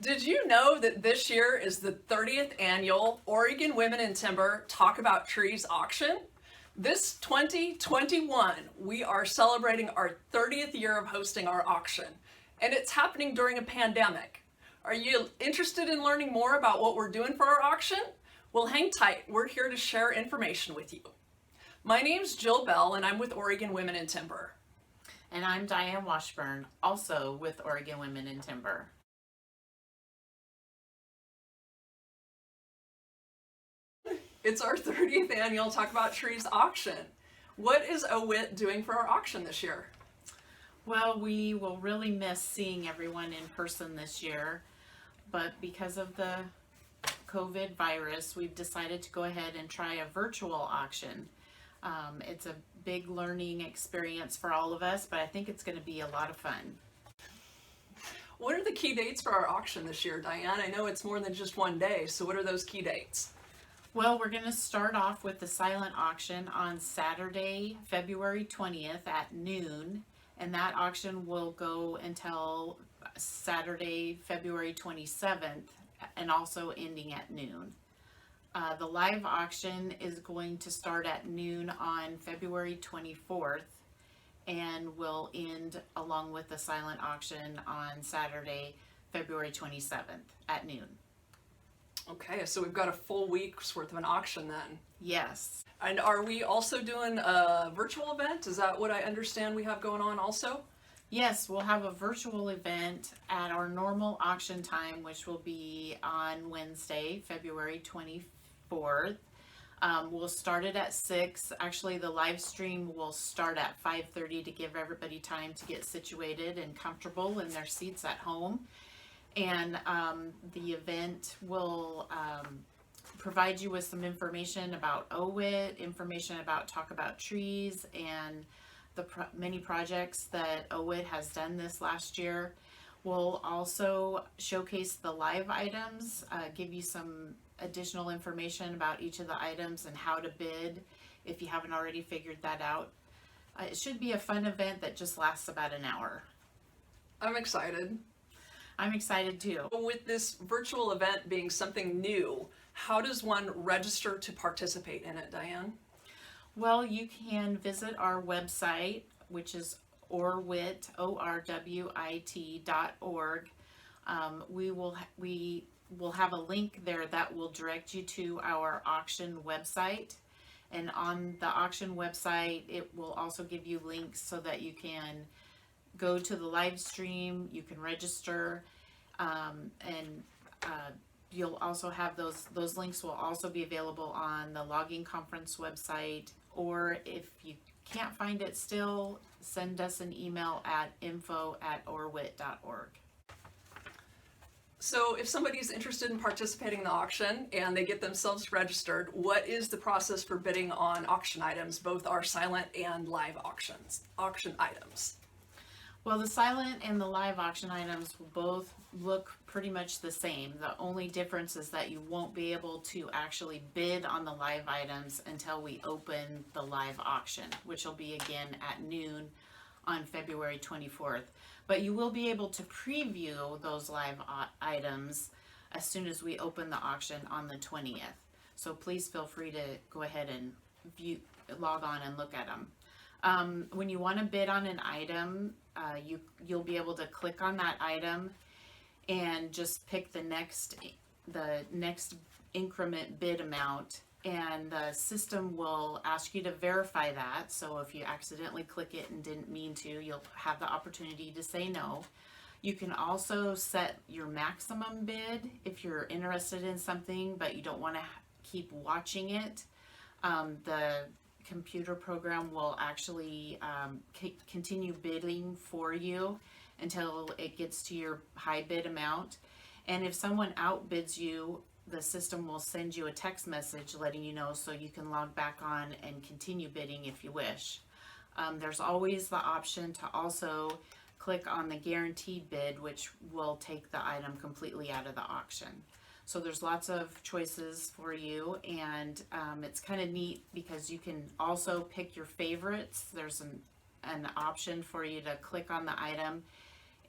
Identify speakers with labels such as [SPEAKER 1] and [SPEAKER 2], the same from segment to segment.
[SPEAKER 1] Did you know that this year is the 30th annual Oregon Women in Timber Talk About Trees auction? This 2021, we are celebrating our 30th year of hosting our auction, and it's happening during a pandemic. Are you interested in learning more about what we're doing for our auction? Well, hang tight. We're here to share information with you. My name's Jill Bell, and I'm with Oregon Women in Timber.
[SPEAKER 2] And I'm Diane Washburn, also with Oregon Women in Timber.
[SPEAKER 1] It's our 30th annual Talk About Trees auction. What is OWIT doing for our auction this year?
[SPEAKER 2] Well, we will really miss seeing everyone in person this year, but because of the COVID virus, we've decided to go ahead and try a virtual auction. It's a big learning experience for all of us, but I think it's going to be a lot of fun.
[SPEAKER 1] What are the key dates for our auction this year, Diane? I know it's more than just one day, so what are those key dates?
[SPEAKER 2] Well, we're going to start off with the silent auction on Saturday, February 20th at noon, and that auction will go until Saturday, February 27th, and also ending at noon. The live auction is going to start at noon on February 24th and will end along with the silent auction on Saturday, February 27th at noon.
[SPEAKER 1] Okay, so we've got a full week's worth of an auction then.
[SPEAKER 2] Yes.
[SPEAKER 1] And are we also doing a virtual event? Is that what I understand we have going on also?
[SPEAKER 2] Yes, we'll have a virtual event at our normal auction time, which will be on Wednesday, February 24th. We'll start it at 6. Actually, the live stream will start at 5:30 to give everybody time to get situated and comfortable in their seats at home. And the event will provide you with some information about OWIT, information about Talk About Trees, and the many projects that OWIT has done this last year. We'll also showcase the live items, give you some additional information about each of the items and how to bid if you haven't already figured that out. It should be a fun event that just lasts about an hour.
[SPEAKER 1] I'm excited.
[SPEAKER 2] I'm excited too.
[SPEAKER 1] With this virtual event being something new, how does one register to participate in it, Diane?
[SPEAKER 2] Well, you can visit our website, which is orwit, orwit.org. We will have a link there that will direct you to our auction website. And on the auction website, it will also give you links so that you can go to the live stream, you can register, and you'll also have those links will also be available on the logging conference website, or if you can't find it still, send us an email at info@orwit.org.
[SPEAKER 1] So if somebody's interested in participating in the auction and they get themselves registered, what is the process for bidding on auction items, both our silent and live auction items?
[SPEAKER 2] Well, the silent and the live auction items will both look pretty much the same. The only difference is that you won't be able to actually bid on the live items until we open the live auction, which will be again at noon on February 24th. But you will be able to preview those live items as soon as we open the auction on the 20th. So please feel free to go ahead and log on and look at them. When you want to bid on an item, you'll be able to click on that item and just pick the next increment bid amount, and the system will ask you to verify that. So if you accidentally click it and didn't mean to, you'll have the opportunity to say no. You can also set your maximum bid if you're interested in something but you don't want to keep watching it. The computer program will actually continue bidding for you until it gets to your high bid amount. And if someone outbids you, the system will send you a text message letting you know, so you can log back on and continue bidding if you wish. There's always the option to also click on the guaranteed bid, which will take the item completely out of the auction. So there's lots of choices for you, and it's kind of neat because you can also pick your favorites. There's an option for you to click on the item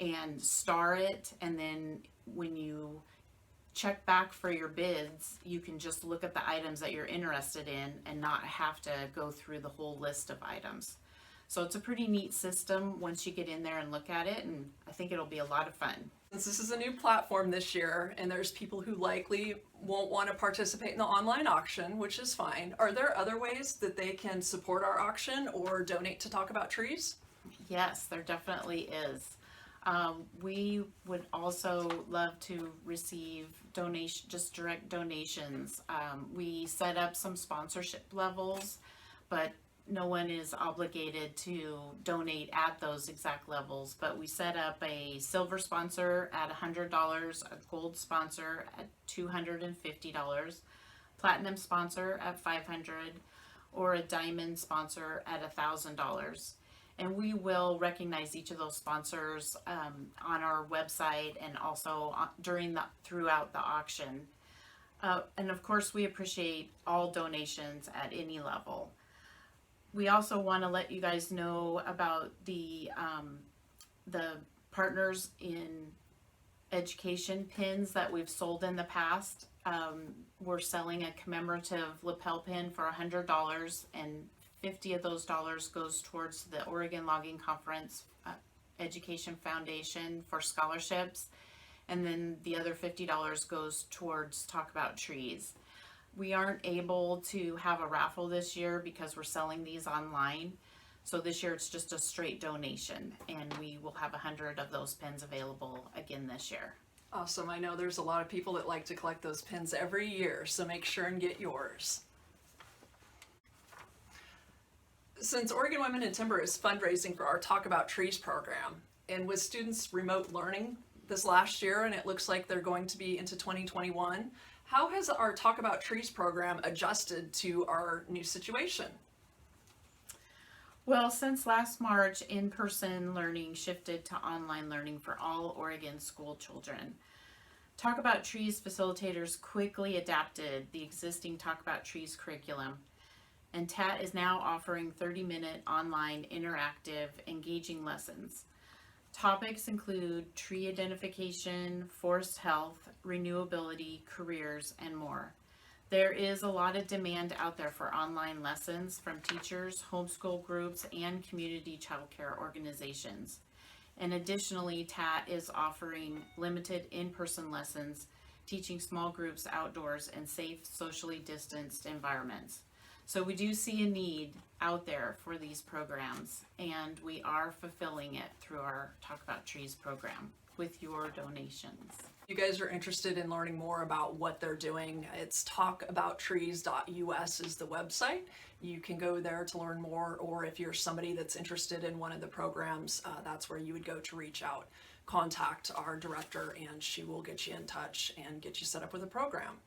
[SPEAKER 2] and star it, and then when you check back for your bids, you can just look at the items that you're interested in and not have to go through the whole list of items. So it's a pretty neat system once you get in there and look at it, and I think it'll be a lot of fun.
[SPEAKER 1] Since this is a new platform this year, and there's people who likely won't want to participate in the online auction, which is fine, are there other ways that they can support our auction or donate to Talk About Trees?
[SPEAKER 2] Yes, there definitely is. We would also love to receive just direct donations. We set up some sponsorship levels, but no one is obligated to donate at those exact levels. But we set up a silver sponsor at $100, a gold sponsor at $250, platinum sponsor at $500, or a diamond sponsor at $1,000. And we will recognize each of those sponsors on our website and also throughout the auction. And of course, we appreciate all donations at any level. We also want to let you guys know about the partners in education pins that we've sold in the past. We're selling a commemorative lapel pin for $100, and 50 of those dollars goes towards the Oregon Logging Conference Education Foundation for scholarships, and then the other $50 goes towards Talk About Trees. We aren't able to have a raffle this year because we're selling these online, so this year it's just a straight donation, and we will have 100 of those pins available again this year.
[SPEAKER 1] Awesome. I know there's a lot of people that like to collect those pins every year, so make sure and get yours. Since Oregon Women in Timber is fundraising for our Talk About Trees program, and with students remote learning this last year, and it looks like they're going to be into 2021, how has our Talk About Trees program adjusted to our new situation?
[SPEAKER 2] Well, since last March, in-person learning shifted to online learning for all Oregon school children. Talk About Trees facilitators quickly adapted the existing Talk About Trees curriculum, and TAT is now offering 30-minute online interactive engaging lessons. Topics include tree identification, forest health, renewability, careers, and more. There is a lot of demand out there for online lessons from teachers, homeschool groups, and community childcare organizations. And additionally, TAT is offering limited in-person lessons, teaching small groups outdoors in safe, socially distanced environments. So we do see a need out there for these programs, and we are fulfilling it through our Talk About Trees program with your donations.
[SPEAKER 1] If you guys are interested in learning more about what they're doing, it's talkabouttrees.us is the website. You can go there to learn more, or if you're somebody that's interested in one of the programs, that's where you would go to reach out. Contact our director, and she will get you in touch and get you set up with a program.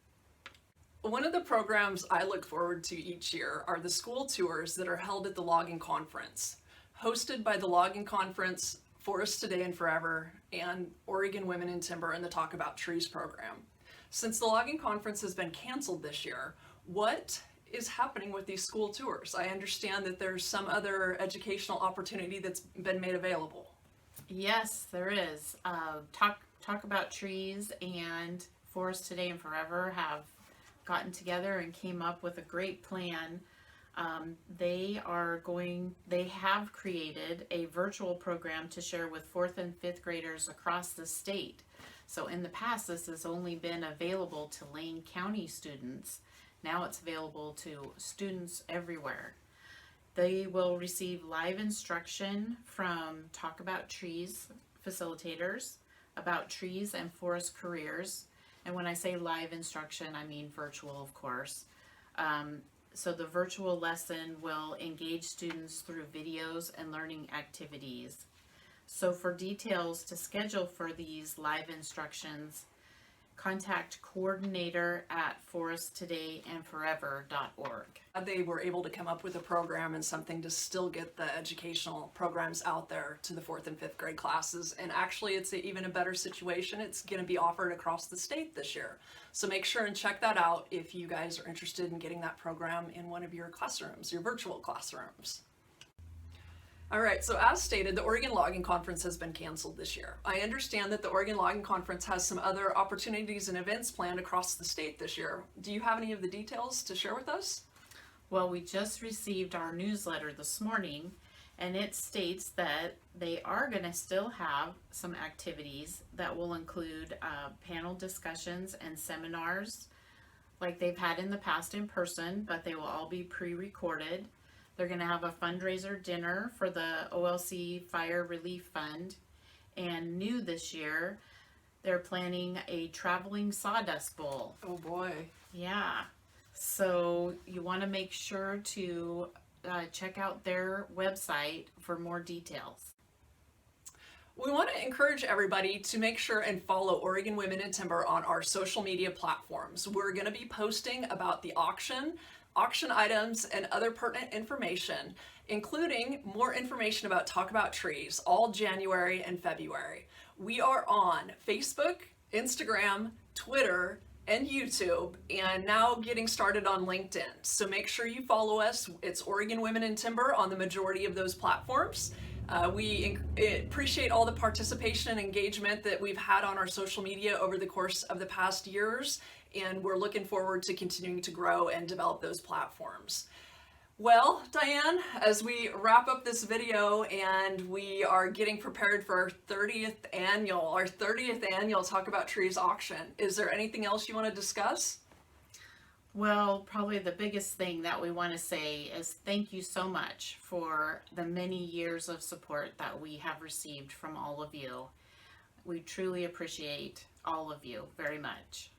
[SPEAKER 1] One of the programs I look forward to each year are the school tours that are held at the Logging Conference. Hosted by the Logging Conference, Forests Today and Forever, and Oregon Women in Timber and the Talk About Trees program. Since the Logging Conference has been canceled this year, what is happening with these school tours? I understand that there's some other educational opportunity that's been made available.
[SPEAKER 2] Yes, there is. Talk About Trees and Forests Today and Forever have gotten together and came up with a great plan. They have created a virtual program to share with 4th and 5th graders across the state. So in the past, this has only been available to Lane County students. Now it's available to students everywhere. They will receive live instruction from Talk About Trees facilitators about trees and forest careers. And when I say live instruction, I mean virtual, of course. So the virtual lesson will engage students through videos and learning activities. So for details to schedule for these live instructions, contact coordinator at foreststodayandforever.org.
[SPEAKER 1] They were able to come up with a program and something to still get the educational programs out there to the 4th and 5th grade classes. And actually, it's even a better situation. It's going to be offered across the state this year. So make sure and check that out if you guys are interested in getting that program in one of your classrooms, your virtual classrooms. All right, so as stated, the Oregon Logging Conference has been canceled this year. I understand that the Oregon Logging Conference has some other opportunities and events planned across the state this year. Do you have any of the details to share with us?
[SPEAKER 2] Well, we just received our newsletter this morning, and it states that they are going to still have some activities that will include panel discussions and seminars like they've had in the past in person, but they will all be pre-recorded. They're going to have a fundraiser dinner for the OLC Fire Relief Fund, and new this year, they're planning a traveling sawdust bowl.
[SPEAKER 1] Oh boy.
[SPEAKER 2] Yeah, so you want to make sure to check out their website for more details.
[SPEAKER 1] We want to encourage everybody to make sure and follow Oregon Women in Timber on our social media platforms. We're going to be posting about the auction items, and other pertinent information, including more information about Talk About Trees, all January and February. We are on Facebook, Instagram, Twitter, and YouTube, and now getting started on LinkedIn. So make sure you follow us. It's Oregon Women in Timber on the majority of those platforms. We appreciate all the participation and engagement that we've had on our social media over the course of the past years, and we're looking forward to continuing to grow and develop those platforms. Well, Diane, as we wrap up this video and we are getting prepared for our 30th annual Talk About Trees auction, is there anything else you want to discuss?
[SPEAKER 2] Well, probably the biggest thing that we want to say is thank you so much for the many years of support that we have received from all of you. We truly appreciate all of you very much.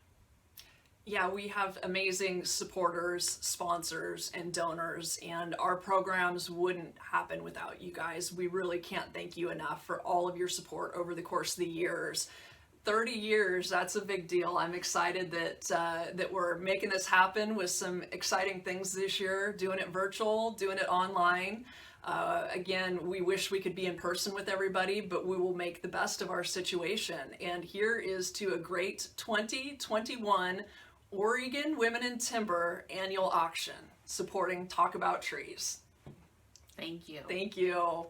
[SPEAKER 1] Yeah, we have amazing supporters, sponsors, and donors, and our programs wouldn't happen without you guys. We really can't thank you enough for all of your support over the course of the years. 30 years, that's a big deal. I'm excited that we're making this happen with some exciting things this year, doing it virtual, doing it online. Again, we wish we could be in person with everybody, but we will make the best of our situation. And here is to a great 2021 Oregon Women in Timber Annual Auction, supporting Talk About Trees.
[SPEAKER 2] Thank you.
[SPEAKER 1] Thank you.